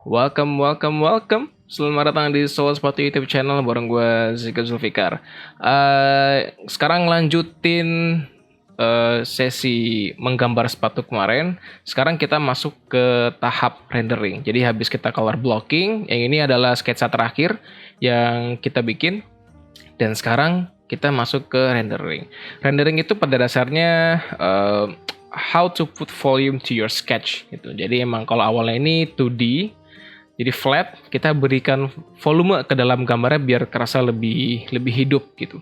Welcome. Selamat datang di Soul Sepatu YouTube channel bareng gue Zika Zulfikar. Sekarang lanjutin sesi menggambar sepatu kemarin. Sekarang kita masuk ke tahap rendering. Jadi habis kita color blocking, yang ini adalah sketsa terakhir yang kita bikin. Dan sekarang kita masuk ke rendering. Rendering itu pada dasarnya how to put volume to your sketch gitu. Jadi emang kalau awalnya ini 2D, jadi flat, kita berikan volume ke dalam gambarnya biar kerasa lebih hidup gitu.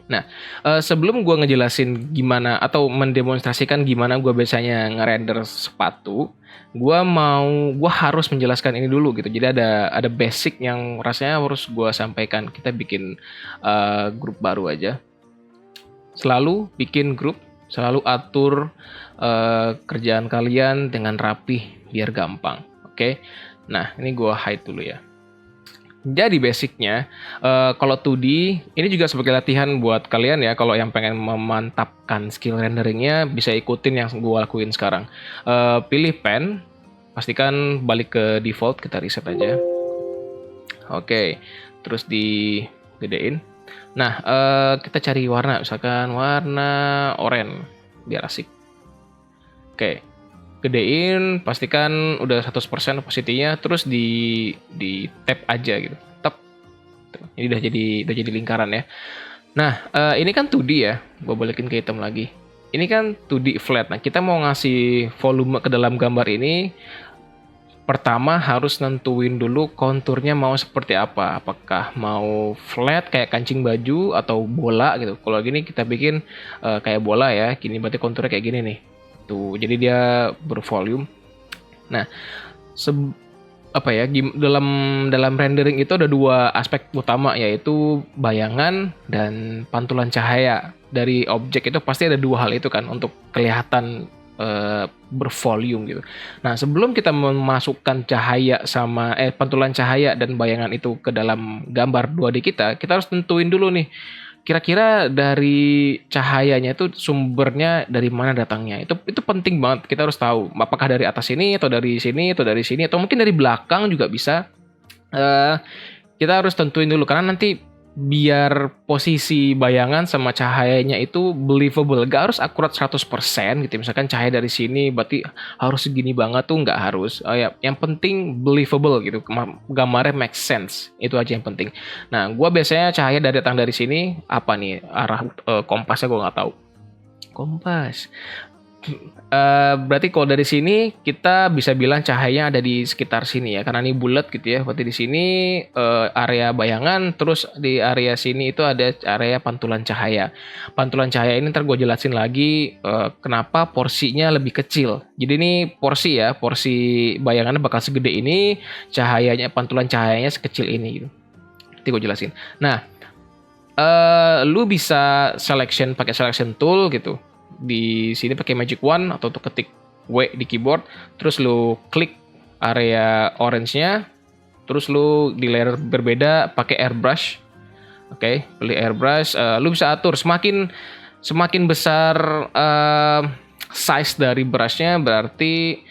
Nah, sebelum gue ngejelasin gimana atau mendemonstrasikan gimana gue biasanya ngerender sepatu, gue harus menjelaskan ini dulu gitu. Jadi ada basic yang rasanya harus gue sampaikan. Kita bikin grup baru aja. Selalu bikin grup, selalu atur kerjaan kalian dengan rapih biar gampang. Oke. Nah, ini gue hide dulu ya. Jadi basicnya, kalau 2D, ini juga sebagai latihan buat kalian ya, kalau yang pengen memantapkan skill renderingnya, bisa ikutin yang gue lakuin sekarang. Pilih pen, pastikan balik ke default, kita reset aja. Oke, terus digedein. Nah, kita cari warna, misalkan warna oranye, biar asik. Oke. Gedein, pastikan udah 100% opacity-nya, terus di tap aja gitu. Tap. Ini udah jadi lingkaran ya. Nah, ini kan 2D ya. Gue balikin ke hitam lagi. Ini kan 2D flat. Nah, kita mau ngasih volume ke dalam gambar ini, pertama harus nentuin dulu konturnya mau seperti apa. Apakah mau flat kayak kancing baju atau bola gitu. Kalau gini kita bikin kayak bola ya. Gini berarti konturnya kayak gini nih. Tuh, jadi dia bervolume. Nah, dalam rendering itu ada dua aspek utama, yaitu bayangan dan pantulan cahaya. Dari objek itu pasti ada dua hal itu kan untuk kelihatan bervolume gitu. Nah, sebelum kita memasukkan cahaya sama pantulan cahaya dan bayangan itu ke dalam gambar 2D kita harus tentuin dulu nih, kira-kira dari cahayanya itu sumbernya dari mana datangnya. Itu penting banget, kita harus tahu apakah dari atas sini atau dari sini atau dari sini atau mungkin dari belakang juga bisa. Kita harus tentuin dulu karena nanti biar posisi bayangan sama cahayanya itu believable, gak harus akurat 100% gitu. Misalkan cahaya dari sini berarti harus segini banget, tuh nggak harus. Ya, yang penting believable gitu, gambarnya make sense, itu aja yang penting. Nah, gue biasanya cahaya datang dari sini, apa nih arah kompasnya gue nggak tahu. Kompas. Berarti kalau dari sini kita bisa bilang cahayanya ada di sekitar sini ya, karena ini bulat gitu ya. Berarti di sini area bayangan, terus di area sini itu ada area pantulan cahaya. Pantulan cahaya ini ntar gue jelasin lagi kenapa porsinya lebih kecil. Jadi ini porsi ya, porsi bayangannya bakal segede ini, cahayanya, pantulan cahayanya sekecil ini gitu. Nanti gue jelasin. Nah, lu bisa pakai selection tool gitu. Di sini pakai magic wand atau untuk ketik W di keyboard, terus lu klik area orange-nya, terus lu di layer berbeda pakai airbrush. Oke, pilih airbrush, lu bisa atur semakin besar size dari brushnya, berarti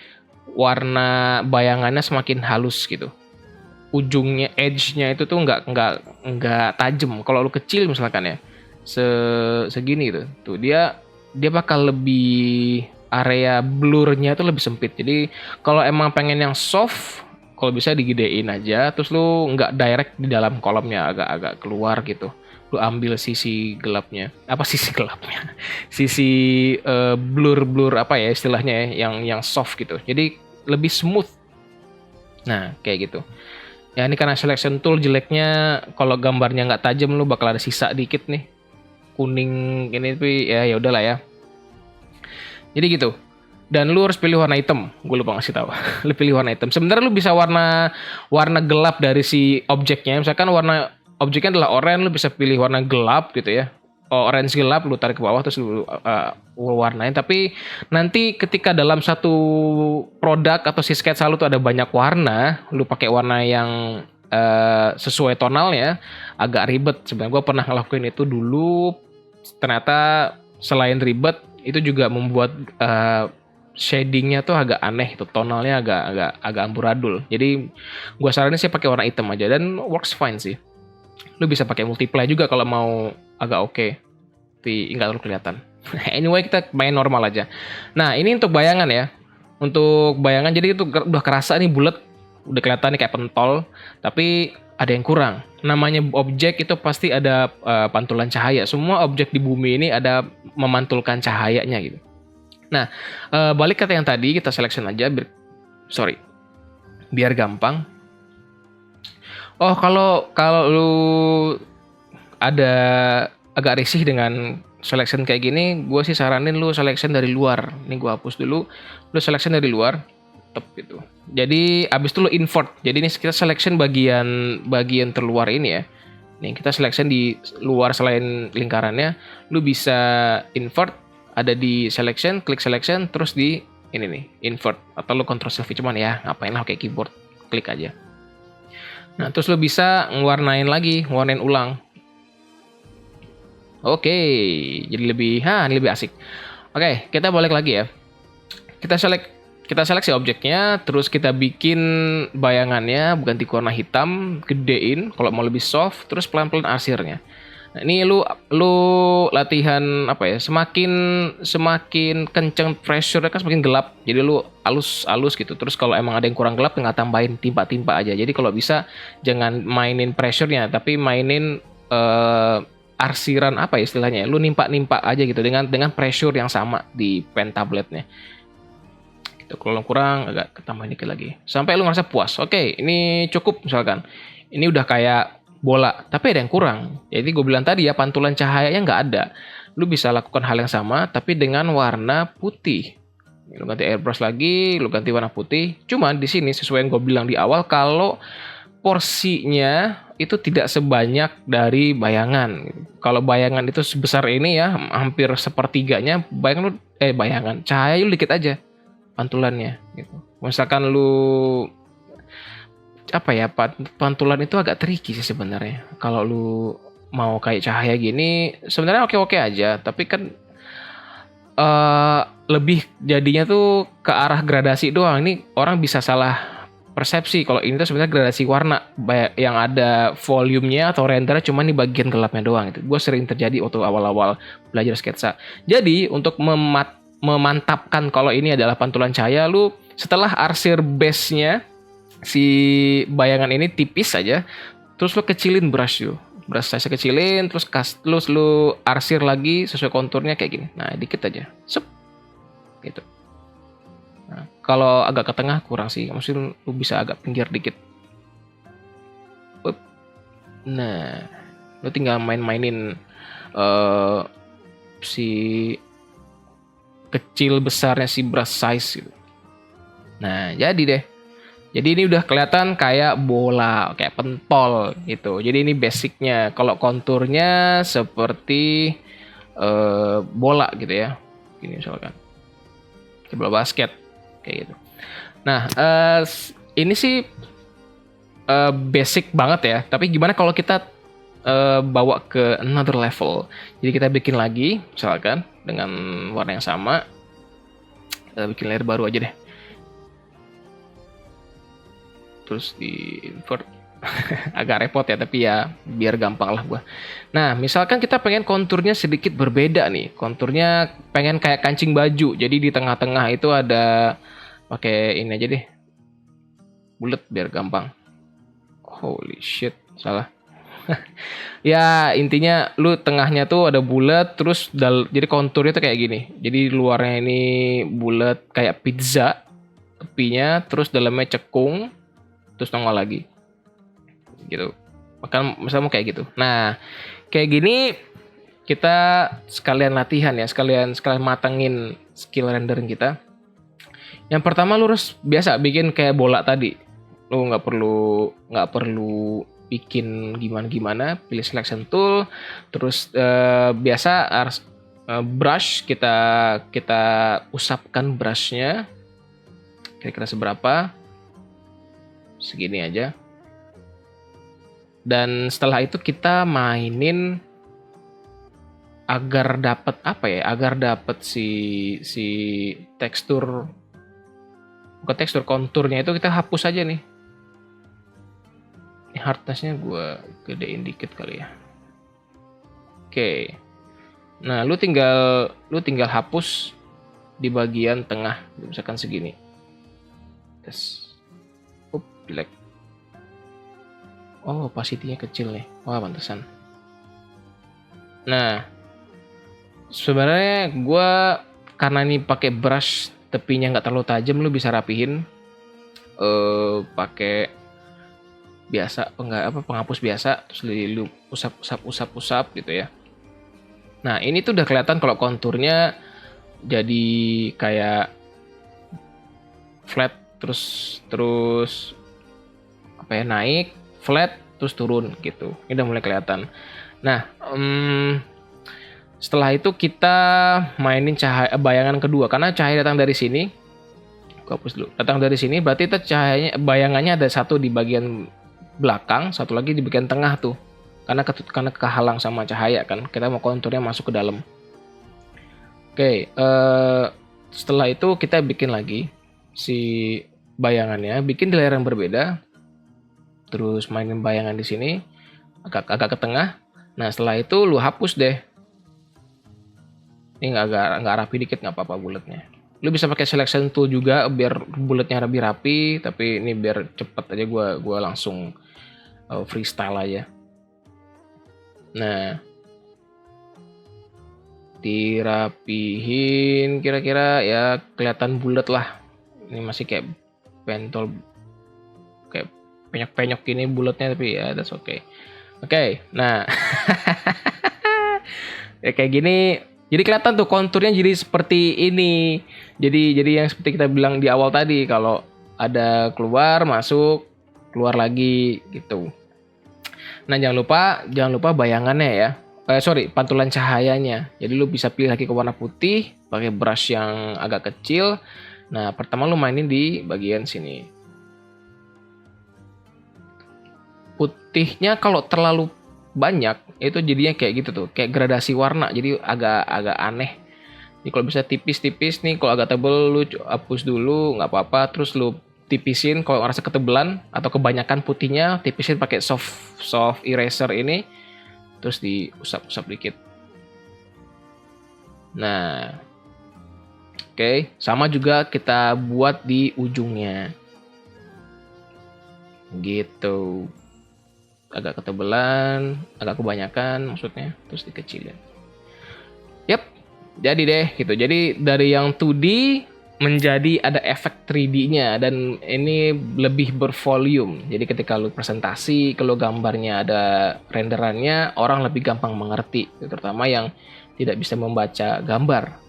warna bayangannya semakin halus gitu. Ujungnya, edge-nya itu tuh nggak tajam. Kalau lu kecil misalkan ya, segini gitu, tuh dia bakal lebih, area blurnya itu lebih sempit. Jadi kalau emang pengen yang soft, kalau bisa digedein aja, terus lu nggak direct di dalam kolomnya, agak keluar gitu. Lu ambil sisi gelapnya, sisi blur apa ya istilahnya ya, yang soft gitu. Jadi lebih smooth. Nah, kayak gitu. Ya ini karena selection tool jeleknya, kalau gambarnya nggak tajam lu bakal ada sisa dikit nih. Kuning ini tapi ya udahlah ya. Jadi gitu. Dan lu harus pilih warna hitam. Gue lupa ngasih tahu. Lu pilih warna hitam. Sebenarnya lu bisa warna gelap dari si objeknya. Misalkan warna objeknya adalah oranye, lu bisa pilih warna gelap gitu ya. Orange gelap, lu tarik ke bawah terus lu warnain. Tapi nanti ketika dalam satu produk atau si sketsa lu tuh ada banyak warna, lu pakai warna yang sesuai tonalnya, agak ribet. Sebenarnya gue pernah ngelakuin itu dulu, ternyata selain ribet itu juga membuat shadingnya tuh agak aneh tuh, tonalnya agak amburadul. Jadi gua saranin sih pakai warna hitam aja dan works fine sih. Lu bisa pakai multiply juga kalau mau agak oke, tapi nggak terlalu kelihatan. Anyway, kita main normal aja. Nah, ini untuk bayangan ya. Untuk bayangan jadi itu udah kerasa nih bulat, udah kelihatan nih kayak pentol, tapi ada yang kurang. Namanya objek itu pasti ada pantulan cahaya. Semua objek di bumi ini ada memantulkan cahayanya gitu. Nah, balik ke yang tadi, kita selection aja biar gampang. Oh, kalau lu ada agak risih dengan selection kayak gini, gue sih saranin lu selection dari luar. Ini gue hapus dulu. Lu selection dari luar, top gitu. Jadi abis itu lu invert. Jadi ini kita selection bagian terluar ini ya. Nih kita selection di luar selain lingkarannya. Lu bisa invert, ada di selection, klik selection, terus di ini nih invert. Atau lu control shift cuman ya ngapain lah pakai keyboard, klik aja. Nah terus lu bisa ngewarnain ulang. Oke, jadi lebih asik. Oke, kita balik lagi ya. Kita seleksi objeknya, terus kita bikin bayangannya ganti ke warna hitam, gedein kalau mau lebih soft, terus pelan-pelan arsirnya. Nah, ini lu latihan apa ya? Semakin kenceng pressure kan semakin gelap. Jadi lu alus gitu. Terus kalau emang ada yang kurang gelap, tinggal tambahin timpa-timpa aja. Jadi kalau bisa jangan mainin pressure-nya, tapi mainin arsiran apa ya istilahnya, lu nimpa aja gitu dengan pressure yang sama di pen tabletnya gitu. Kalau kurang agak ketambahin dikit lagi sampai lu ngerasa puas. Oke, ini cukup misalkan ini udah kayak bola tapi ada yang kurang, jadi gue bilang tadi ya pantulan cahayanya nggak ada. Lu bisa lakukan hal yang sama tapi dengan warna putih. Lu ganti airbrush lagi, lu ganti warna putih. Cuman di sini sesuai yang gue bilang di awal, kalau porsinya itu tidak sebanyak dari bayangan. Kalau bayangan itu sebesar ini ya, hampir sepertiganya, bayangan cahaya lu dikit aja pantulannya gitu. Misalkan lu apa ya, pantulan itu agak tricky sih sebenarnya. Kalau lu mau kayak cahaya gini sebenarnya oke aja, tapi kan lebih jadinya tuh ke arah gradasi doang. Ini orang bisa salah persepsi kalau ini tuh sebenarnya gradasi warna yang ada volumenya atau rendernya cuma di bagian gelapnya doang. Itu gue sering terjadi waktu awal-awal belajar sketsa. Jadi untuk memantapkan kalau ini adalah pantulan cahaya, lu setelah arsir base-nya si bayangan ini tipis aja, terus lu kecilin brush size kecilin, terus lu arsir lagi sesuai konturnya kayak gini. Nah dikit aja, gitu. Nah, kalau agak ke tengah kurang sih, maksudnya lu bisa agak pinggir dikit. Nah, lu tinggal mainin si kecil besarnya si brush size gitu. Nah, jadi deh. Jadi ini udah kelihatan kayak bola, kayak pentol gitu. Jadi ini basicnya. Kalau konturnya seperti bola gitu ya. Gini misalkan. Bola basket. Kayak gitu. Nah, ini sih basic banget ya. Tapi gimana kalau kita bawa ke another level? Jadi kita bikin lagi, misalkan dengan warna yang sama. Kita bikin layer baru aja deh. Terus di invert. Agak repot ya, tapi ya biar gampang lah gua. Nah, misalkan kita pengen konturnya sedikit berbeda nih. Konturnya pengen kayak kancing baju. Jadi di tengah-tengah itu ada, pakai ini aja deh, bulat biar gampang. Holy shit, salah. Ya intinya lu tengahnya tuh ada bulat, terus jadi konturnya tuh kayak gini. Jadi luarnya ini bulat kayak pizza, tepinya, terus dalamnya cekung, terus nongol lagi gitu. Bahkan misalnya kayak gitu. Nah kayak gini kita sekalian latihan ya, sekalian matengin skill rendering kita. Yang pertama lu harus biasa bikin kayak bola tadi. Lu nggak perlu bikin gimana, pilih selection tool, terus biasa harus brush kita usapkan brushnya kira-kira seberapa, segini aja. Dan setelah itu kita mainin agar dapat apa ya? Agar dapat si tekstur, bukan tekstur, konturnya itu kita hapus aja nih. Ini hardness-nya gue gedein dikit kali ya. Oke. Nah, lu tinggal hapus di bagian tengah, misalkan segini. Tes. Jelek. Oh, opacity-nya kecil nih. Wah, pantesan. Nah, sebenarnya gue karena ini pakai brush tepinya nggak terlalu tajam, lu bisa rapihin pakai biasa penghapus biasa, terus lu usap gitu ya. Nah, ini tuh udah kelihatan kalau konturnya jadi kayak flat terus apa ya, naik flat terus turun gitu. Ini udah mulai kelihatan. Nah, setelah itu kita mainin cahaya bayangan kedua, karena cahaya datang dari sini. Gua hapus dulu. Datang dari sini berarti cahayanya, bayangannya ada satu di bagian belakang, satu lagi di bagian tengah tuh. Karena kehalang sama cahaya kan. Kita mau konturnya masuk ke dalam. Oke, setelah itu kita bikin lagi si bayangannya, bikin di layar yang berbeda. Terus mainin bayangan di sini agak ke tengah. Nah, setelah itu lu hapus deh. Ini nggak rapi dikit, nggak apa-apa bulatnya. Lu bisa pakai selection tool juga biar bulatnya lebih rapi, tapi ini biar cepet aja gua langsung freestyle aja. Nah, dirapihin kira-kira ya kelihatan bulat lah. Ini masih kayak pentol, kayak penyok-penyok gini bulatnya, tapi ya that's okay. Oke, nah ya kayak gini. Jadi kelihatan tuh konturnya jadi seperti ini. Jadi yang seperti kita bilang di awal tadi, kalau ada keluar, masuk, keluar lagi gitu. Nah, jangan lupa bayangannya ya. Pantulan cahayanya. Jadi lu bisa pilih lagi ke warna putih, pakai brush yang agak kecil. Nah, pertama lu mainin di bagian sini. Putihnya kalau terlalu banyak itu jadinya kayak gitu tuh, kayak gradasi warna, jadi agak aneh. Jadi kalau bisa tipis-tipis nih, kalau agak tebel lu hapus dulu nggak apa-apa, terus lu tipisin. Kalau ngerasa ketebelan atau kebanyakan putihnya, tipisin pakai soft eraser ini, terus diusap-usap dikit. Nah, oke, sama juga kita buat di ujungnya gitu. Agak ketebelan, agak kebanyakan maksudnya, terus dikecilin. Yap, jadi deh gitu. Jadi dari yang 2D menjadi ada efek 3D-nya, dan ini lebih bervolume. Jadi ketika lu presentasi, kalau gambarnya ada renderannya, orang lebih gampang mengerti, terutama yang tidak bisa membaca gambar.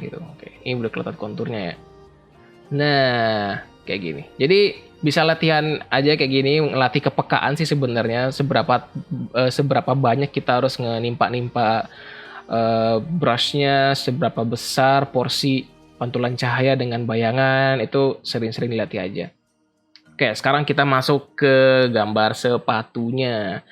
Gitu. Oke, ini udah kelihatan konturnya ya. Nah, kayak gini. Jadi bisa latihan aja kayak gini, ngelatih kepekaan sih sebenarnya, seberapa banyak kita harus nimpa brushnya, seberapa besar porsi pantulan cahaya dengan bayangan, itu sering-sering dilatih aja. Oke, sekarang kita masuk ke gambar sepatunya.